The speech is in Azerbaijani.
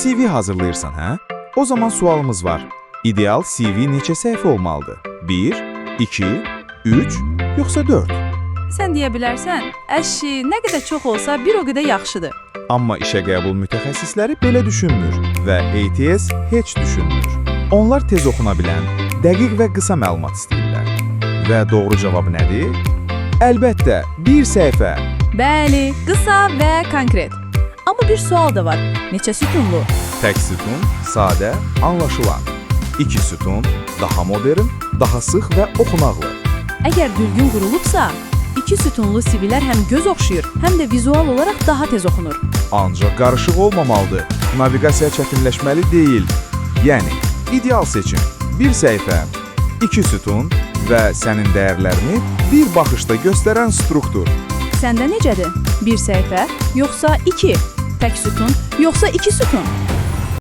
CV hazırlayırsan, hə? O zaman sualımız var. İdeal CV neçə səhifə olmalıdır? 1, 2, 3, yoxsa 4? Sən deyə bilərsən, əşi, nə qədər çox olsa bir o qədər yaxşıdır. Amma işə qəbul mütəxəssisləri belə düşünmür və ATS heç düşünmür. Onlar tez oxuna bilən, dəqiq və qısa məlumat istəyirlər. Və doğru cavab nədir? Əlbəttə, bir səhifə. Bəli, qısa və konkret. Amma bir sual da var. Neçə sütunlu? Tək sütun, sadə, anlaşılan. 2 sütun, daha modern, daha sıx və oxunaqlı. Əgər düzgün qurulubsa, 2 sütunlu CV-lər həm göz oxşayır, həm də vizual olaraq daha tez oxunur. Ancaq qarışıq olmamalıdır. Naviqasiya çətinləşməli deyil. Yəni, ideal seçim. Bir səhifə, 2 sütun və sənin dəyərlərini bir baxışda göstərən struktur. Səndə necədir? Bir səhifə, yoxsa 2? Tək sütun, yoxsa 2 sütun?